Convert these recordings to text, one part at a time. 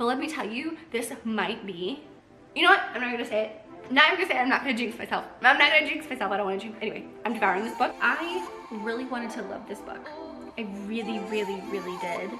But let me tell you, this might be, you know what? I'm not gonna say it. I'm not gonna jinx myself. I'm not gonna jinx myself. I don't want to jinx. Anyway, I'm devouring this book. I really wanted to love this book. I really, really, really did.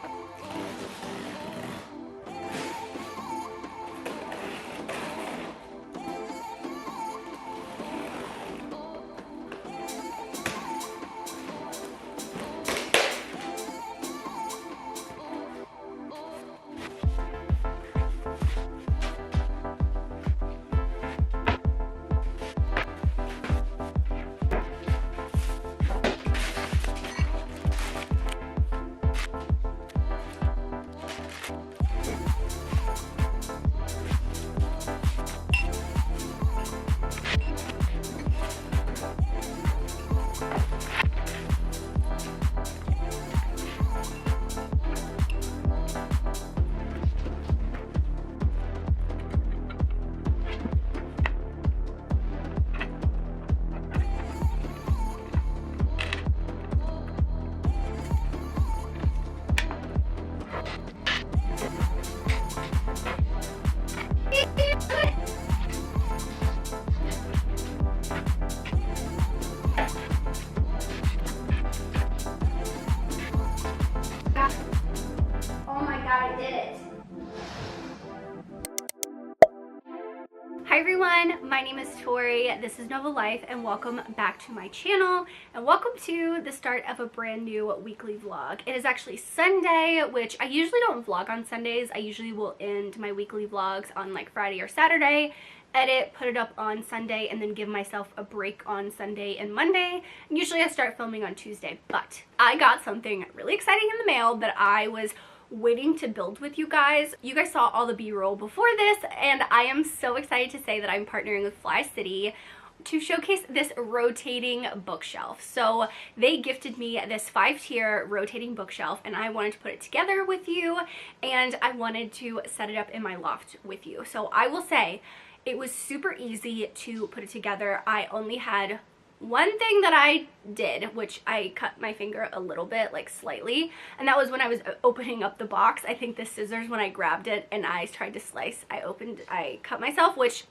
Hi everyone, my name is Tori, this is Nova Life, and welcome back to my channel, and welcome to the start of a brand new weekly vlog. It is actually Sunday, which I usually don't vlog on Sundays. I usually will end my weekly vlogs on like Friday or Saturday, edit, put it up on Sunday, and then give myself a break on Sunday and Monday. And usually I start filming on Tuesday, but I got something really exciting in the mail that I was waiting to build with you guys. You guys saw all the b-roll before this, and I am so excited to say that I'm partnering with FlyCity to showcase this rotating bookshelf. So they gifted me this 5-tier rotating bookshelf, and I wanted to put it together with you, and I wanted to set it up in my loft with you. So I will say it was super easy to put it together. I only had one thing that I did, which I cut my finger a little bit, like slightly, and that was when I was opening up the box. I think the scissors, when I grabbed it and I tried to slice, I cut myself, which,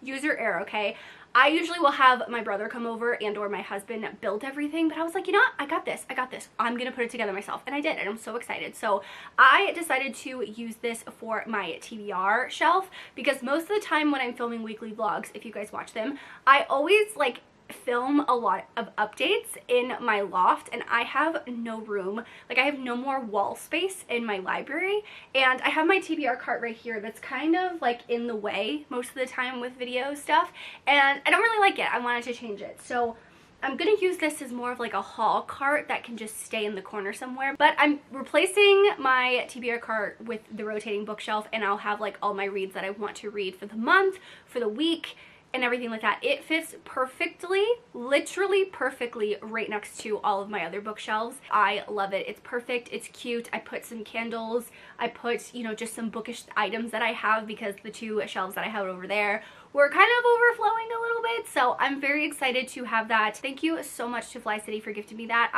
use your error, okay? I usually will have my brother come over and or my husband build everything, but I was like, you know what? I got this. I'm gonna put it together myself, and I did, and I'm so excited. So I decided to use this for my TBR shelf, because most of the time when I'm filming weekly vlogs, if you guys watch them, I always like film a lot of updates in my loft, and I have no room, like I have no more wall space in my library, and I have my TBR cart right here that's kind of like in the way most of the time with video stuff, and I don't really like it. I wanted to change it, so I'm gonna use this as more of like a haul cart that can just stay in the corner somewhere. But I'm replacing my TBR cart with the rotating bookshelf, and I'll have like all my reads that I want to read for the month, for the week, and everything like that. It fits perfectly, literally perfectly, right next to all of my other bookshelves. I love it. It's perfect. It's cute. I put some candles. I put, you know, just some bookish items that I have, because the two shelves that I have over there were kind of overflowing a little bit. So I'm very excited to have that. Thank you so much to FlyCity for gifting me that.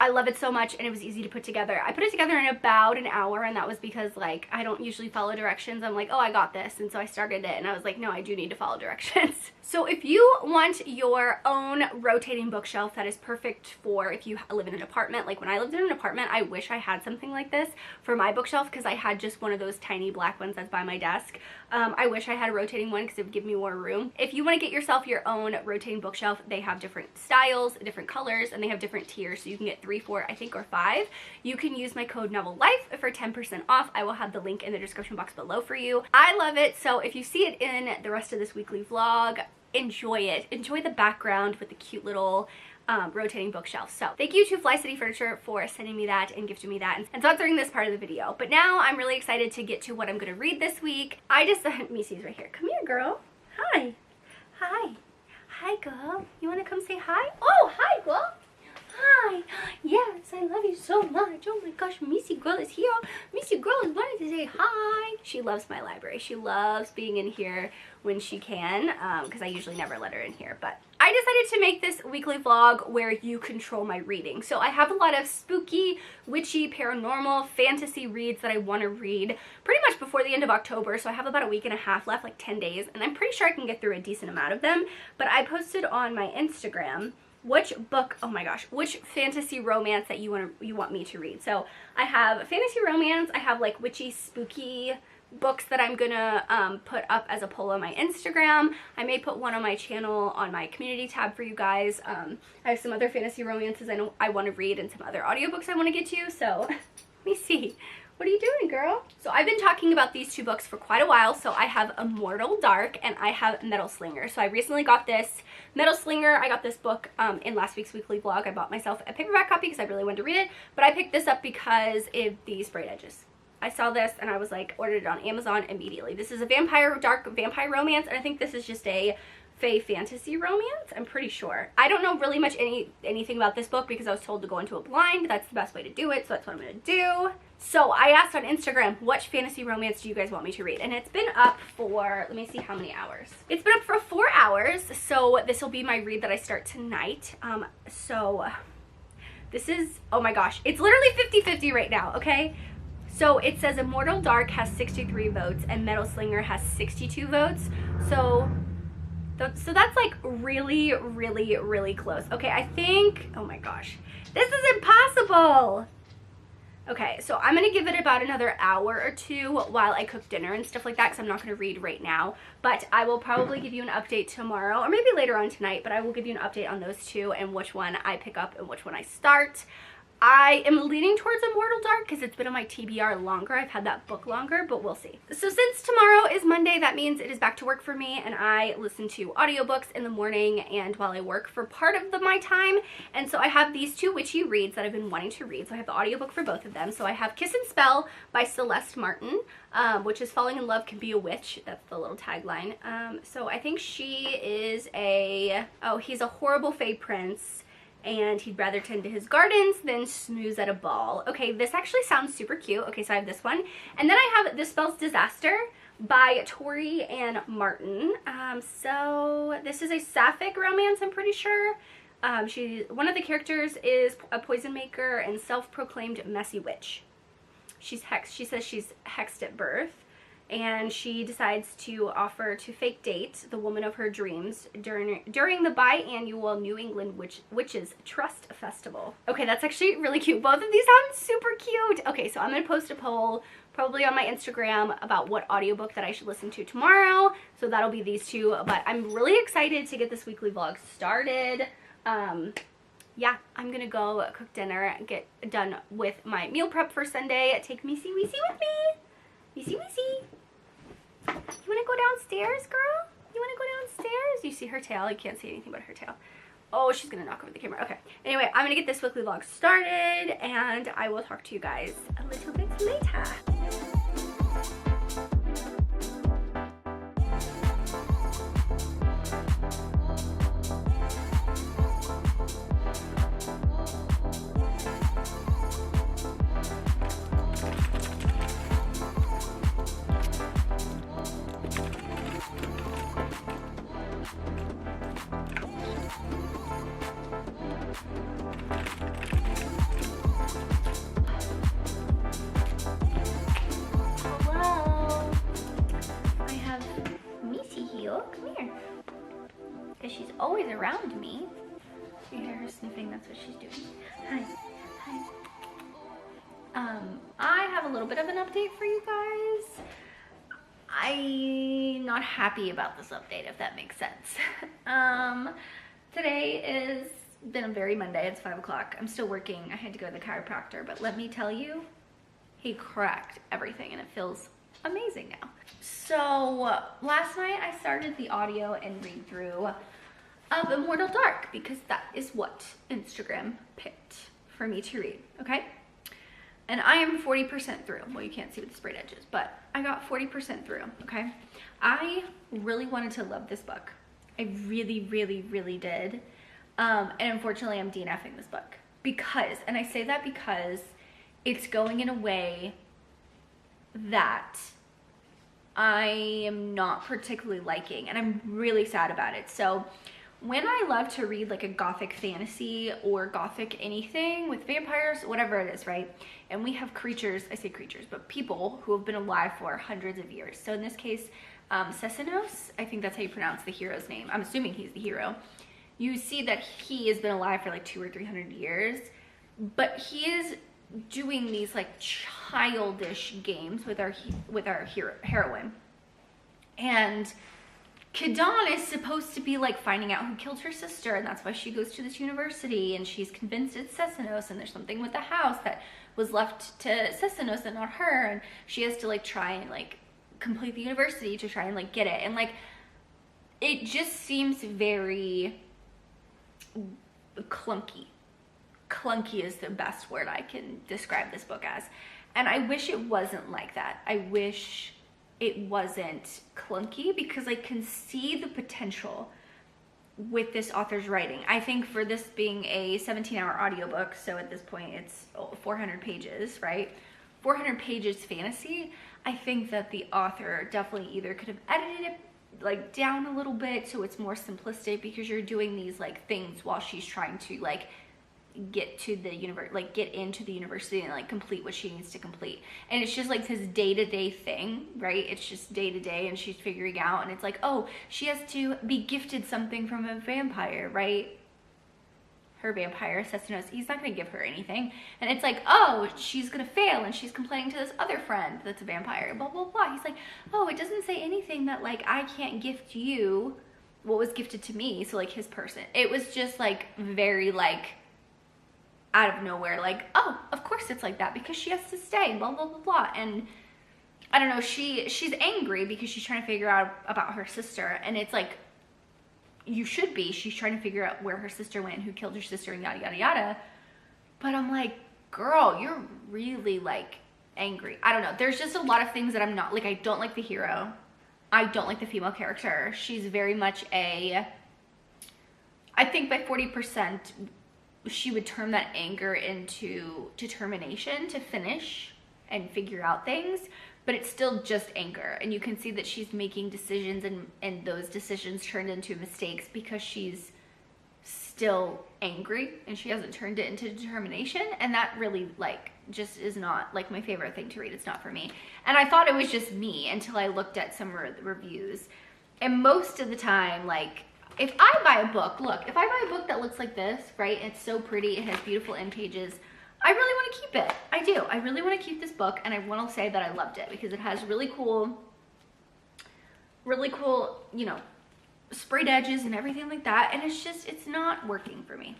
I love it so much, and it was easy to put together. I put it together in about an hour, and that was because like I don't usually follow directions. I'm like, oh, I got this, and so I started it, and I was like, no, I do need to follow directions. So if you want your own rotating bookshelf that is perfect for if you live in an apartment, like when I lived in an apartment, I wish I had something like this for my bookshelf, because I had just one of those tiny black ones that's by my desk. I wish I had a rotating one because it would give me more room. If you want to get yourself your own rotating bookshelf, they have different styles, different colors, and they have different tiers, so you can get 3, 4, I think, or 5. You can use my code NOVELIFE for 10% off. I will have the link in the description box below for you. I love it, so if you see it in the rest of this weekly vlog, enjoy it. Enjoy the background with the cute little rotating bookshelf. So thank you to FlyCity Furniture for sending me that and gifting me that and sponsoring this part of the video. But now I'm really excited to get to what I'm going to read this week. Macy's right here. Come here, girl. Hi. Hi. Hi, girl. You want to come say hi? Oh, hi, girl. Hi. Yes, I love you so much. Oh my gosh, Missy girl is here. Missy girl is wanting to say hi. She loves my library. She loves being in here when she can, because I usually never let her in here. But I decided to make this weekly vlog where you control my reading. So I have a lot of spooky, witchy, paranormal, fantasy reads that I want to read pretty much before the end of October. So I have about a week and a half left, like 10 days, and I'm pretty sure I can get through a decent amount of them. But I posted on my Instagram which book, oh my gosh, which fantasy romance that you want me to read. So I have fantasy romance, I have like witchy, spooky books that I'm gonna put up as a poll on my Instagram. I may put one on my channel on my community tab for you guys. I have some other fantasy romances I want to read and some other audiobooks I want to get to, so let me see. What are you doing, girl? So I've been talking about these two books for quite a while. So I have Immortal Dark and I have Metal Slinger. So I recently got this Metal Slinger. I got this book in last week's weekly vlog. I bought myself a paperback copy because I really wanted to read it. But I picked this up because of the sprayed edges. I saw this and I was like, ordered it on Amazon immediately. This is a dark vampire romance, and I think this is just a fae fantasy romance, I'm pretty sure. I don't know really much anything about this book because I was told to go into it blind. That's the best way to do it, so that's what I'm gonna do. So I asked on Instagram, which fantasy romance do you guys want me to read? And it's been up for, let me see how many hours. It's been up for 4 hours, so this will be my read that I start tonight. So this is, oh my gosh, it's literally 50-50 right now, okay? So it says Immortal Dark has 63 votes and Metal Slinger has 62 votes. So that's like really, really, really close. Okay, I think, oh my gosh, this is impossible. Okay, so I'm gonna give it about another hour or two while I cook dinner and stuff like that, because I'm not gonna read right now. But I will probably give you an update tomorrow, or maybe later on tonight, but I will give you an update on those two and which one I pick up and which one I start. I am leaning towards Immortal Dark because it's been on my TBR longer. I've had that book longer, but we'll see. So since tomorrow is Monday, that means it is back to work for me, and I listen to audiobooks in the morning and while I work for part of my time. And so I have these two witchy reads that I've been wanting to read. So I have the audiobook for both of them. So I have Kiss and Spell by Celeste Martin, which is Falling in Love Can Be a Witch. That's the little tagline. So I think she is he's a horrible fae prince, and he'd rather tend to his gardens than snooze at a ball. Okay, this actually sounds super cute. Okay, so I have this one. And then I have This Spells Disaster by Tori and Martin. So this is a sapphic romance, I'm pretty sure. One of the characters is a poison maker and self-proclaimed messy witch. She's hexed. She says she's hexed at birth. And she decides to offer to fake date the woman of her dreams during the biannual New England Witches Trust Festival. Okay, that's actually really cute. Both of these sound super cute. Okay, so I'm going to post a poll probably on my Instagram about what audiobook that I should listen to tomorrow. So that'll be these two. But I'm really excited to get this weekly vlog started. Yeah, I'm going to go cook dinner and get done with my meal prep for Sunday. Take Missy Weesy with me. Missy Weesy. You want to go downstairs, girl? You want to go downstairs? You see her tail? You can't see anything but her tail. Oh, she's going to knock over the camera. Okay. Anyway, I'm going to get this weekly vlog started, and I will talk to you guys a little bit later. Come here. Because she's always around me. You hear her sniffing, that's what she's doing. Hi. Hi. I have a little bit of an update for you guys. I'm not happy about this update, if that makes sense. Today is been a very Monday. It's 5 o'clock. I'm still working. I had to go to the chiropractor, but let me tell you, he cracked everything and it feels amazing now. So last night I started the audio and read through of Immortal Dark because that is what Instagram picked for me to read, okay? And I am 40% through. Well, you can't see with the sprayed edges, but I got 40% through, okay? I really wanted to love this book. I really, really, really did. And unfortunately, I'm DNFing this book because, and I say that because it's going in a way that I am not particularly liking, and I'm really sad about it. So when I love to read like a gothic fantasy or gothic anything with vampires, whatever it is, right? And we have creatures, I say creatures, but people who have been alive for hundreds of years. So in this case, Cessinos, I think that's how you pronounce the hero's name. I'm assuming he's the hero. You see that he has been alive for like 200 or 300 years, but he is doing these like childish games with our heroine. And Kadan is supposed to be like finding out who killed her sister, and that's why she goes to this university, and she's convinced it's Cessinos, and there's something with the house that was left to Cessinos and not her, and she has to like try and like complete the university to try and like get it. And like it just seems very clunky. Clunky is the best word I can describe this book as, and I wish it wasn't like that. I wish it wasn't clunky, because I can see the potential with this author's writing. I think for this being a 17-hour audiobook, so at this point it's 400 pages, right? 400 pages fantasy. I think that the author definitely either could have edited it like down a little bit so it's more simplistic, because you're doing these like things while she's trying to like get to the universe, like get into the university and like complete what she needs to complete. And it's just like this day-to-day thing, right? It's just day-to-day, and she's figuring out, and it's like, oh, she has to be gifted something from a vampire, right? Her vampire, Cessinos, he's not gonna give her anything. And it's like, oh, she's gonna fail, and she's complaining to this other friend that's a vampire, blah, blah, blah. He's like, oh, it doesn't say anything that like I can't gift you what was gifted to me. So like his person, it was just like very like out of nowhere, like, oh, of course it's like that because she has to stay, blah, blah, blah, blah. And I don't know, she's angry because she's trying to figure out about her sister, and it's like, you should be. She's trying to figure out where her sister went, who killed her sister, and yada, yada, yada. But I'm like, girl, you're really like angry. I don't know. There's just a lot of things that I'm not, like, I don't like the hero. I don't like the female character. She's very much I think by 40%, she would turn that anger into determination to finish and figure out things, but it's still just anger. And you can see that she's making decisions, and those decisions turned into mistakes because she's still angry and she hasn't turned it into determination. And that really like just is not like my favorite thing to read. It's not for me. And I thought it was just me until I looked at some reviews. And most of the time, like, if I buy a book, look, if I buy a book that looks like this, right, it's so pretty, it has beautiful end pages, I really want to keep it. I do. I really want to keep this book, and I want to say that I loved it because it has really cool, you know, sprayed edges and everything like that, and it's just, it's not working for me.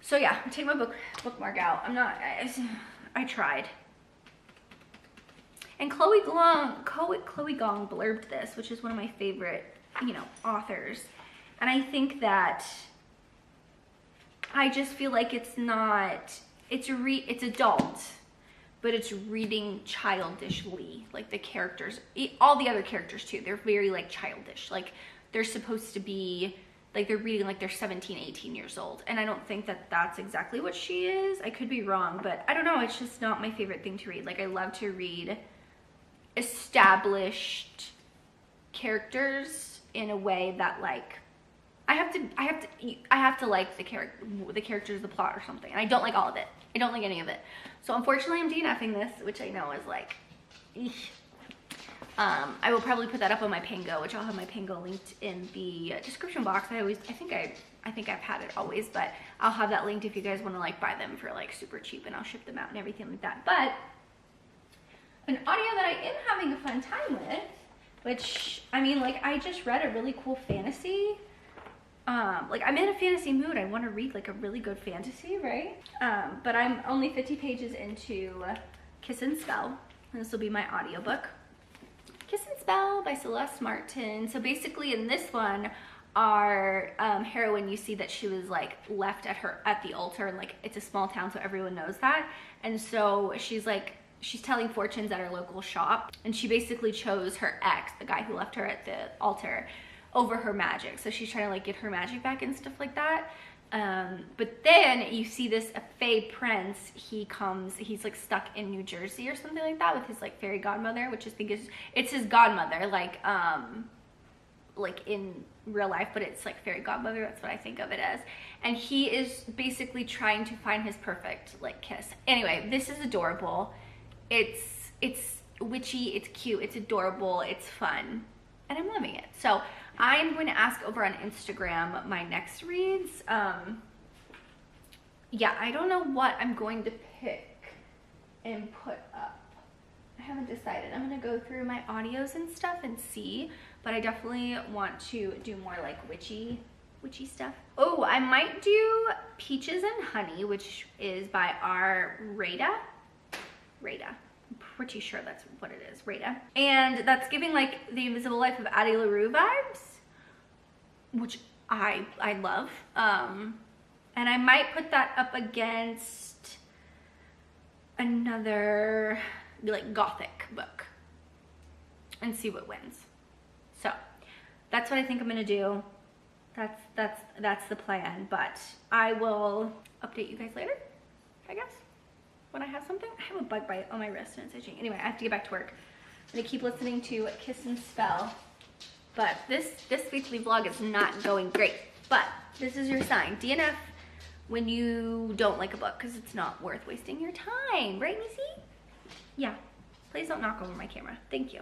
So yeah, I'm taking my bookmark out. I tried. And Chloe Gong blurbed this, which is one of my favorite, you know, authors. And I think that I just feel like it's not, it's adult, but it's reading childishly. Like the characters, all the other characters too, they're very like childish. Like they're supposed to be, like they're reading like they're 17, 18 years old. And I don't think that that's exactly what she is. I could be wrong, but I don't know. It's just not my favorite thing to read. Like I love to read established characters in a way that like I have to like the characters, the plot or something, and I don't like all of it. I don't like any of it. So unfortunately I'm DNFing this, which I know is like eesh. I will probably put that up on my Pango, which I'll have my Pango linked in the description box. I think I've had it always, but I'll have that linked if you guys want to like buy them for like super cheap, and I'll ship them out and everything like that. But an audio that I am having a fun time with, which, I mean, like, I just read a really cool fantasy. Like, I'm in a fantasy mood. I want to read, like, a really good fantasy, right? But I'm only 50 pages into Kiss and Spell, and this will be my audiobook. Kiss and Spell by Celeste Martin. So basically, in this one, our heroine, you see that she was, like, left at the altar, and, like, it's a small town, so everyone knows that. And so she's, like, she's telling fortunes at her local shop, and she basically chose her ex, the guy who left her at the altar, over her magic. So she's trying to like get her magic back and stuff like that. But then you see this fey prince, he's like stuck in New Jersey or something like that with his like fairy godmother, which I think it's his godmother, like in real life, but it's like fairy godmother, that's what I think of it as. And he is basically trying to find his perfect like kiss. Anyway, this is adorable. It's witchy, it's cute, it's adorable, it's fun, and I'm loving it. So I'm going to ask over on Instagram my next reads. Yeah, I don't know what I'm going to pick and put up. I haven't decided. I'm going to go through my audios and stuff and see, but I definitely want to do more like witchy stuff. Oh, I might do Peaches and Honey, which is by our Rada. I'm pretty sure that's what it is, Rada. And that's giving like The Invisible Life of Addie LaRue vibes, which I love. And I might put that up against another like gothic book and see what wins. So that's what I think I'm gonna do. That's the plan, but I will update you guys later, I guess, when I have something. I have a bug bite on my wrist and it's itching. Anyway, I have to get back to work. I'm gonna keep listening to Kiss and Spell, but this weekly vlog is not going great, but this is your sign. DNF when you don't like a book, because it's not worth wasting your time, right, Missy? Yeah, please don't knock over my camera. Thank you.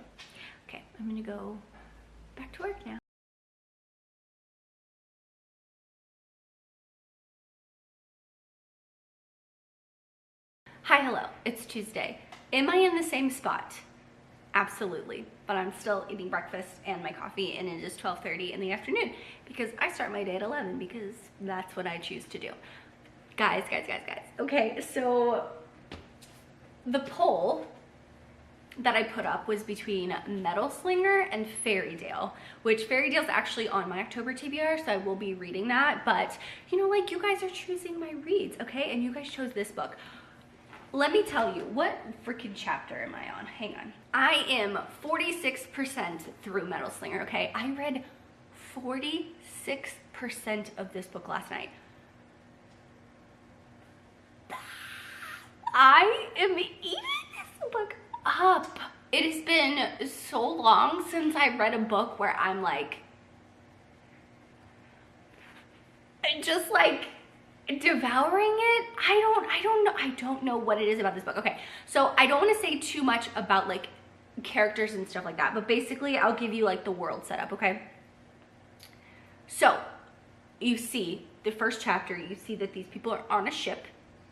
Okay, I'm gonna go back to work now. Hi, hello, it's Tuesday. Am I in the same spot? Absolutely, but I'm still eating breakfast and my coffee, and it is 12:30 in the afternoon because I start my day at 11 because that's what I choose to do. Guys. Okay, so the poll that I put up was between Metal Slinger and Fairytale, which Fairytale's actually on my October TBR, so I will be reading that, but you know, like, you guys are choosing my reads, okay? And you guys chose this book. Let me tell you, what freaking chapter am I on? Hang on. I am 46% through Metal Slinger, okay? I read 46% of this book last night. I am eating this book up. It has been so long since I read a book where I'm like, just like devouring it. I don't know what it is about this book. Okay, so I don't want to say too much about like characters and stuff like that, but basically I'll give you like the world setup, okay? So you see the first chapter, you see that these people are on a ship.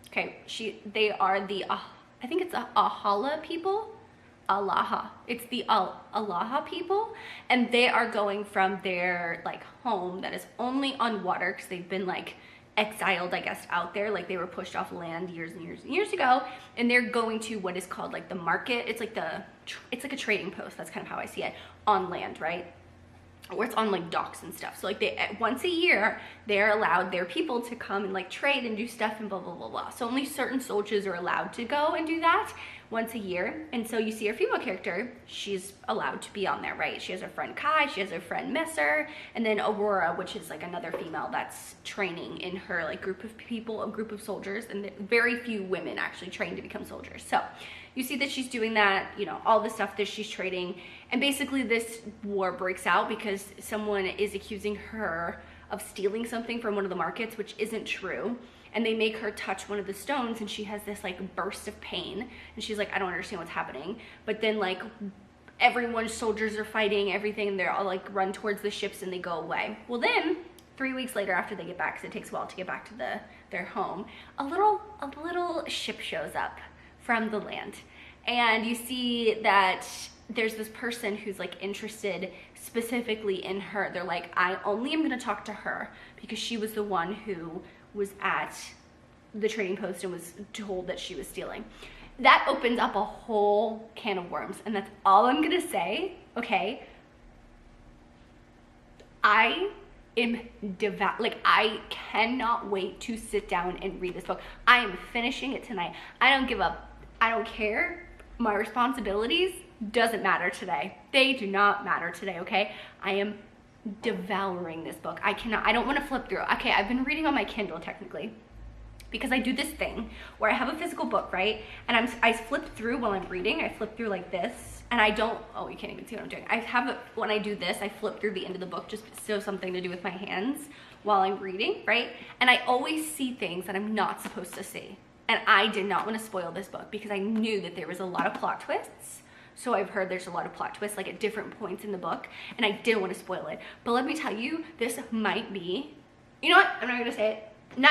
Okay, they are the I think it's Ahala people. It's the Alaha people, and they are going from their like home that is only on water because they've been like exiled, I guess, out there, like they were pushed off land years and years and years ago, and they're going to what is called like the market. It's like a trading post. That's kind of how I see it, on land, right? Or it's on like docks and stuff. So like once a year they're allowed their people to come and like trade and do stuff and blah blah blah blah. So only certain soldiers are allowed to go and do that once a year. And so you see our female character, she's allowed to be on there, right? She has her friend Kai, she has her friend Messer, and then Aurora, which is like another female that's training in her like group of people, a group of soldiers, and very few women actually train to become soldiers. So you see that she's doing that, you know, all the stuff that she's trading. And basically this war breaks out because someone is accusing her of stealing something from one of the markets, which isn't true. And they make her touch one of the stones, and she has this like burst of pain. And she's like, I don't understand what's happening. But then like everyone's soldiers are fighting, everything, and they're all like run towards the ships and they go away. Well then, 3 weeks later after they get back, because it takes a while to get back to their home, a little ship shows up from the land. And you see that there's this person who's like interested specifically in her. They're like, I only am gonna talk to her because she was the one who was at the trading post and was told that she was stealing. That opens up a whole can of worms, and that's all I'm gonna say, okay? I am devout, like I cannot wait to sit down and read this book. I am finishing it tonight. I don't give up, I don't care. My responsibilities doesn't matter today. They do not matter today, okay? I am devouring this book. I don't want to flip through. Okay, I've been reading on my Kindle technically, because I do this thing where I have a physical book, right? And I flip through while I'm reading. I flip through like this, and I don't, oh, you can't even see what I'm doing. When I do this, I flip through the end of the book just so something to do with my hands while I'm reading, right? And I always see things that I'm not supposed to see. And I did not want to spoil this book because I knew that there was a lot of plot twists. So I've heard there's a lot of plot twists like at different points in the book, and I didn't want to spoil it. But let me tell you, this might be, you know what? I'm not gonna say it. I'm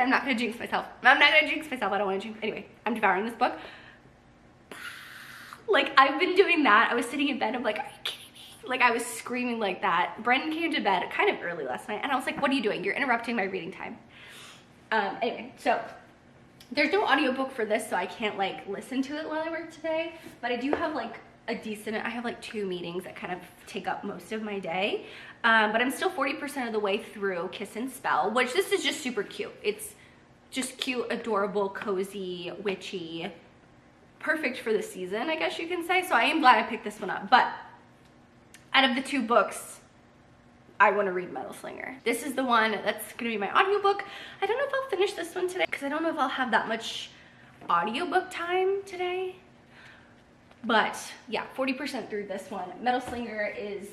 not gonna jinx myself. I'm not gonna jinx myself. I don't want to jinx. Anyway, I'm devouring this book. Like, I've been doing that. I was sitting in bed. I'm like, are you kidding me? Like, I was screaming like that. Brendan came to bed kind of early last night, and I was like, what are you doing? You're interrupting my reading time. Anyway, so there's no audiobook for this, so I can't like listen to it while I work today, but I do have like I have like 2 meetings that kind of take up most of my day, but I'm still 40% of the way through Kiss and Spell, which this is just super cute. It's just cute, adorable, cozy, witchy, perfect for the season, I guess you can say. So I am glad I picked this one up. But out of the 2 books, I want to read Metal Slinger. This is the one that's going to be my audiobook. I don't know if I'll finish this one today because I don't know if I'll have that much audiobook time today. But yeah, 40% through this one. Metal Slinger is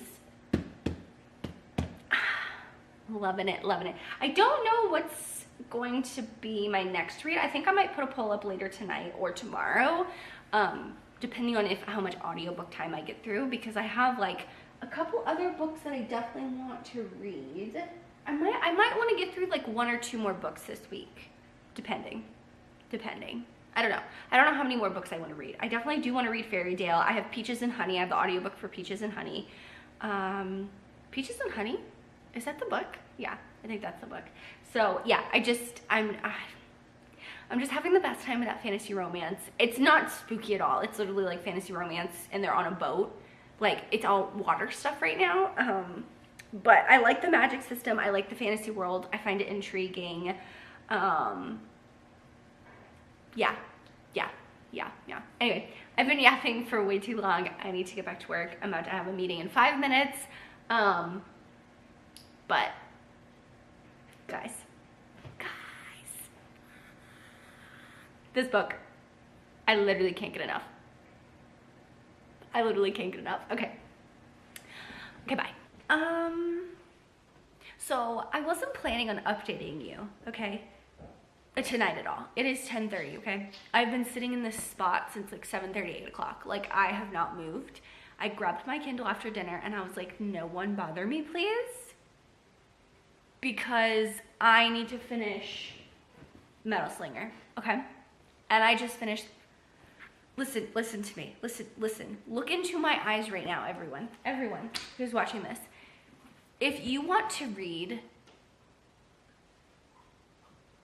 loving it, loving it. I don't know what's going to be my next read. I think I might put a poll up later tonight or tomorrow, depending on how much audiobook time I get through, because I have like a couple other books that I definitely want to read. I might want to get through like 1 or 2 more books this week, depending. I don't know how many more books I want to read. I definitely do want to read Fairy Tale. I have Peaches and Honey. I have the audiobook for Peaches and Honey. Peaches and Honey? Is that the book? Yeah, I think that's the book. So yeah, I'm just having the best time with that fantasy romance. It's not spooky at all. It's literally like fantasy romance, and they're on a boat. Like, it's all water stuff right now. But I like the magic system. I like the fantasy world. I find it intriguing. Yeah. Anyway, I've been yapping for way too long. I need to get back to work. I'm about to have a meeting in 5 minutes. But guys, this book, I literally can't get enough. Okay, bye. So I wasn't planning on updating you, okay, tonight at all. It is 10:30, okay? I've been sitting in this spot since like 7:30, 8 o'clock. Like, I have not moved. I grabbed my Kindle after dinner and I was like, no one bother me, please, because I need to finish Metal Slinger, okay? And I just finished. Listen to me. Listen. Look into my eyes right now, everyone who's watching this. If you want to read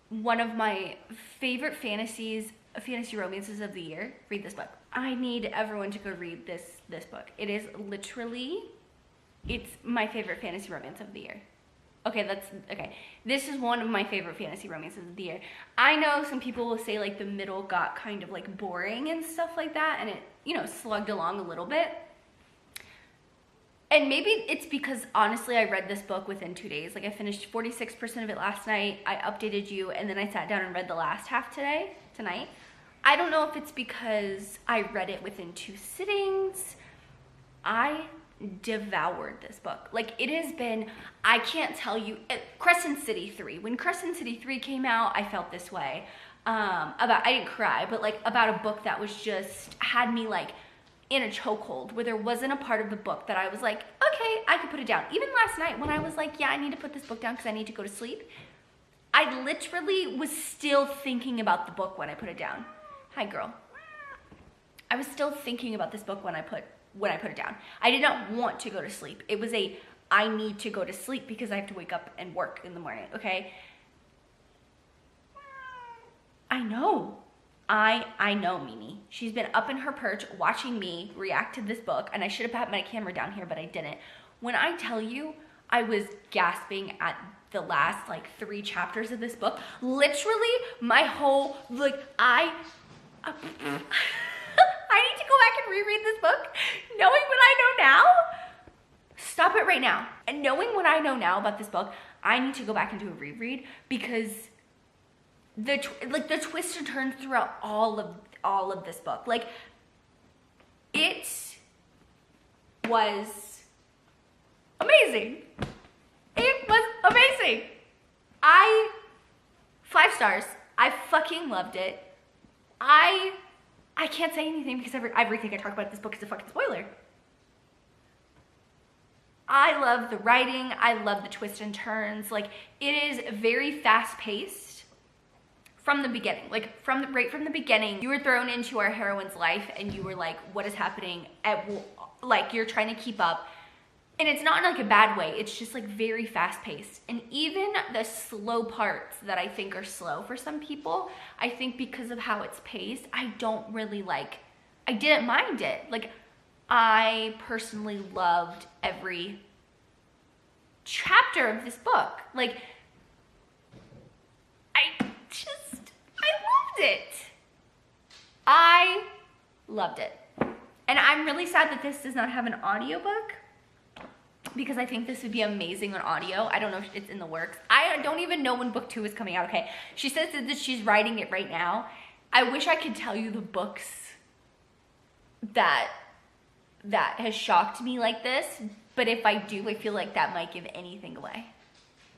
one of my favorite fantasy romances of the year, read this book. I need everyone to go read this book. It is literally, it's my favorite fantasy romance of the year. Okay, this is one of my favorite fantasy romances of the year. I know some people will say like the middle got kind of like boring and stuff like that, and it, you know, slugged along a little bit. And maybe it's because honestly I read this book within 2 days. Like, I finished 46% of it last night. I updated you, and then I sat down and read the last half tonight. I don't know if it's because I read it within 2 sittings. I devoured this book. Like, it has been, I can't tell you, Crescent City 3. When Crescent City 3 came out, I felt this way. I didn't cry, but like about a book that was just, had me like in a chokehold, where there wasn't a part of the book that I was like, okay, I could put it down. Even last night when I was like, yeah, I need to put this book down because I need to go to sleep, I literally was still thinking about the book when I put it down. Hi, girl. I was still thinking about this book when I put it down. I did not want to go to sleep. It was I need to go to sleep because I have to wake up and work in the morning, okay? I know, Mimi. She's been up in her perch watching me react to this book, and I should have had my camera down here, but I didn't. When I tell you, I was gasping at the last like 3 chapters of this book. Literally, my whole, like, I need to go back and reread this book, knowing what I know now. Stop it right now. And knowing what I know now about this book, I need to go back and do a reread because the twists and turns throughout all of this book, like it was amazing. It was amazing. 5 stars. I fucking loved it. I can't say anything because everything I talk about this book is a fucking spoiler. I love the writing. I love the twists and turns. Like, it is very fast paced from the beginning. Like, right from the beginning, you were thrown into our heroine's life and you were like, what is happening? Like, you're trying to keep up. And it's not in like a bad way. It's just like very fast paced. And even the slow parts that I think are slow for some people, I think because of how it's paced, I didn't mind it. Like, I personally loved every chapter of this book. Like, I loved it. I loved it. And I'm really sad that this does not have an audiobook because I think this would be amazing on audio. I don't know if it's in the works. I don't even know when book 2 is coming out. Okay, she says that she's writing it right now. I wish I could tell you the books that has shocked me like this, but if I do, I feel like that might give anything away.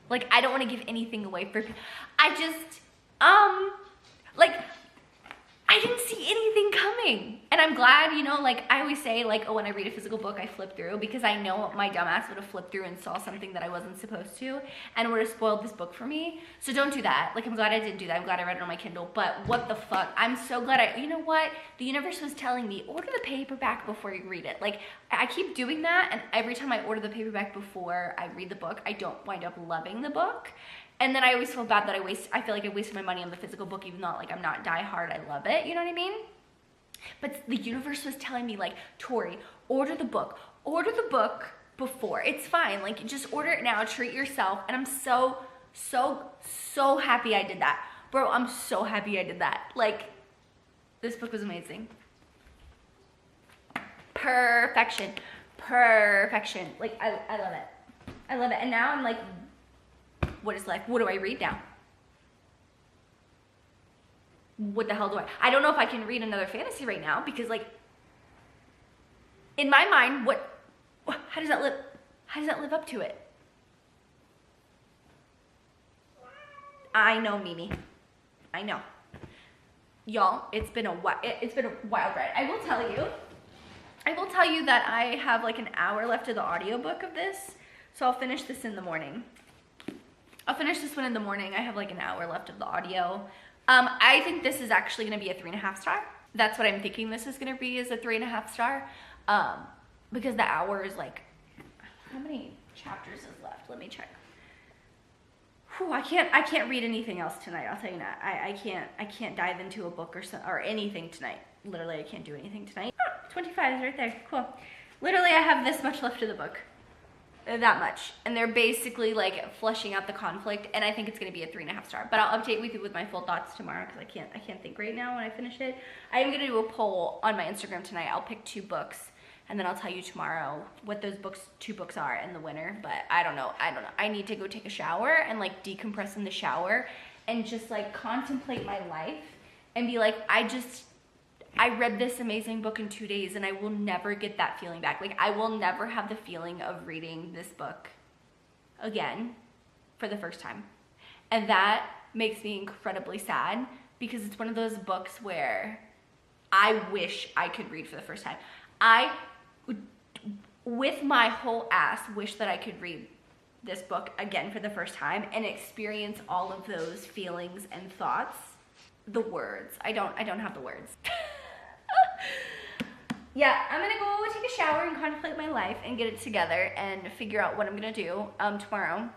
Like, I don't want to give anything away for, I just, like, I didn't see anything coming. And I'm glad, you know, like I always say, like, oh, when I read a physical book, I flip through because I know my dumbass would have flipped through and saw something that I wasn't supposed to and would have spoiled this book for me. So don't do that. Like, I'm glad I didn't do that. I'm glad I read it on my Kindle, but what the fuck? I'm so glad you know what? The universe was telling me, order the paperback before you read it. Like, I keep doing that, and every time I order the paperback before I read the book, I don't wind up loving the book. And then I always feel bad that I feel like I wasted my money on the physical book, even though, like, I'm not die hard, I love it, you know what I mean? But the universe was telling me, like, Tori, order the book before. It's fine, like, just order it now, treat yourself. And I'm so happy I did that. Bro, I'm so happy I did that. Like, this book was amazing. Perfection. Like, I love it. I love it. And now I'm like, what do I read now? What the hell do I don't know if I can read another fantasy right now because, like, in my mind, how does that live up to it? I know, Mimi. I know. Y'all, it's been a wild ride. I will tell you that I have like an hour left of the audiobook of this, so I'll finish this in the morning. I'll finish this one in the morning. I have like an hour left of the audio. I think this is actually gonna be a 3.5 star. That's what I'm thinking this is gonna be, is a 3.5 star. Because the hour is like, how many chapters is left? Let me check. Whew, I can't read anything else tonight. I'll tell you that. I can't dive into a book or anything tonight. Literally, I can't do anything tonight. Oh, 25 is right there. Cool. Literally, I have this much left of the book. That much. And they're basically like fleshing out the conflict, and I think it's gonna be a 3.5 star. But I'll update with you with my full thoughts tomorrow because I can't think right now when I finish it. I am gonna do a poll on my Instagram tonight. I'll pick 2 books and then I'll tell you tomorrow what those 2 books are and the winner. But I don't know. I need to go take a shower and like decompress in the shower and just like contemplate my life and be like, I read this amazing book in 2 days and I will never get that feeling back. Like, I will never have the feeling of reading this book again for the first time. And that makes me incredibly sad because it's one of those books where I wish I could read for the first time. I would, with my whole ass, wish that I could read this book again for the first time and experience all of those feelings and thoughts. The words. I don't have the words. Yeah, I'm gonna go take a shower and contemplate my life and get it together and figure out what I'm gonna do tomorrow.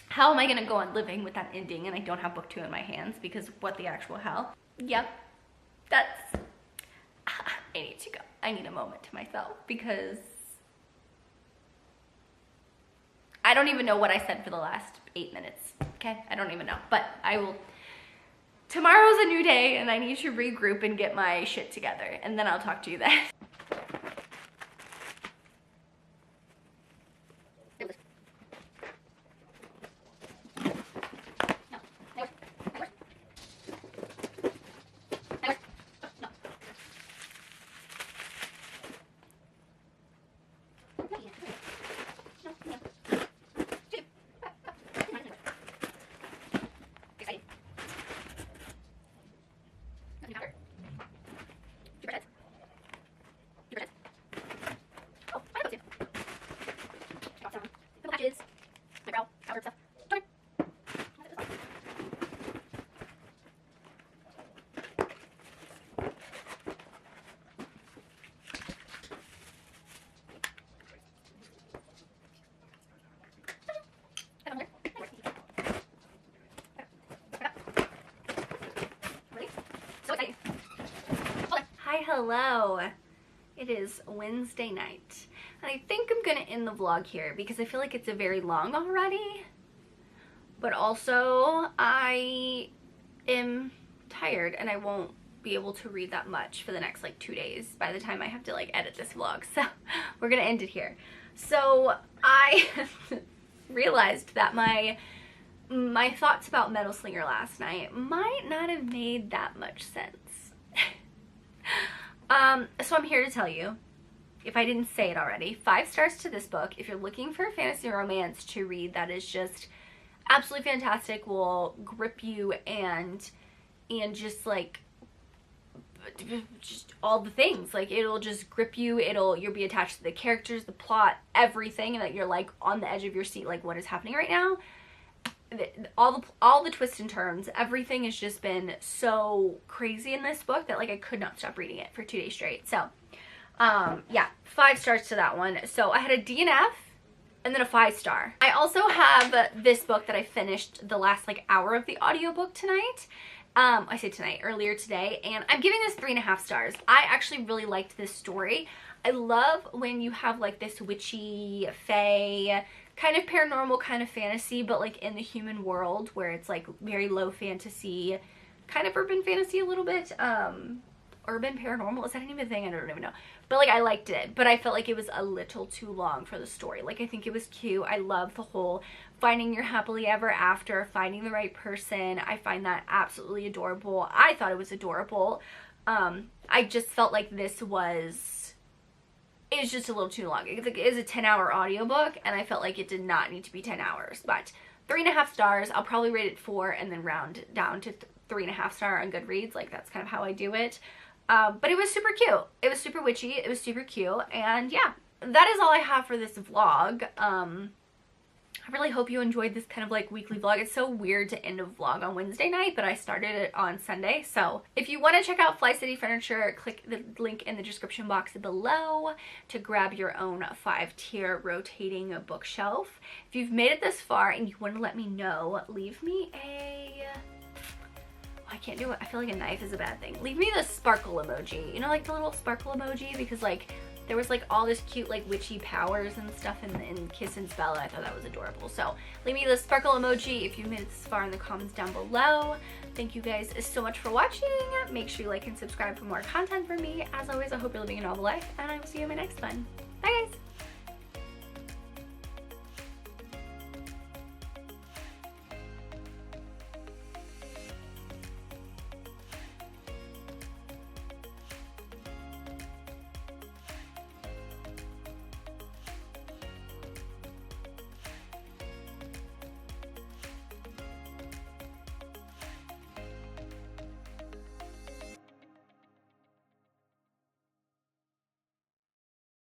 How am I gonna go on living with that ending and I don't have book 2 in my hands because what the actual hell? Yep, I need to go. I need a moment to myself because I don't even know what I said for the last 8 minutes, okay? I don't even know, but I will. Tomorrow's a new day and I need to regroup and get my shit together and then I'll talk to you then. hello. It is Wednesday night. And I think I'm gonna end the vlog here because I feel like it's a very long already. But also, I am tired and I won't be able to read that much for the next like 2 days by the time I have to like edit this vlog. So we're gonna end it here. So I realized that my thoughts about Metal Slinger last night might not have made that much sense. So I'm here to tell you, if I didn't say it already, 5 stars to this book. If you're looking for a fantasy romance to read that is just absolutely fantastic, will grip you and just like just all the things, like it'll just grip you, you'll be attached to the characters, the plot, everything, and that you're like on the edge of your seat, like what is happening right now. All the twists and turns, everything has just been so crazy in this book that like I could not stop reading it for 2 days straight. So yeah, 5 stars to that one. So I had a DNF and then a 5 star. I also have this book that I finished the last like hour of the audiobook tonight. I say tonight, earlier today, and I'm giving this 3.5 stars. I actually really liked this story. I love when you have like this witchy, fae, kind of paranormal, kind of fantasy, but like in the human world where it's like very low fantasy, kind of urban fantasy a little bit. Urban paranormal, is that even a thing? I don't even know. But like I liked it, but I felt like it was a little too long for the story. Like I think it was cute. I love the whole finding your happily ever after, finding the right person. I find that absolutely adorable. I thought it was adorable. I just felt like it was just a little too long. It is a 10-hour audiobook, and I felt like it did not need to be 10 hours. But 3.5 stars. I'll probably rate it 4 and then round down to 3.5 star on Goodreads. Like that's kind of how I do it. But it was super cute. It was super witchy. It was super cute. And yeah, that is all I have for this vlog. I really hope you enjoyed this kind of like weekly vlog. It's so weird to end a vlog on Wednesday night, but I started it on Sunday. So if you want to check out FlyCity Furniture, click the link in the description box below to grab your own 5-tier rotating bookshelf. If you've made it this far and you want to let me know, leave me a... I can't do it. I feel like a knife is a bad thing. Leave me the sparkle emoji. You know, like the little sparkle emoji? Because like there was like all this cute like witchy powers and stuff in Kiss and Spell, and I thought that was adorable. So leave me the sparkle emoji if you made it this far in the comments down below. Thank you guys so much for watching. Make sure you like and subscribe for more content from me. As always, I hope you're living a novel life, and I will see you in my next one. Bye guys!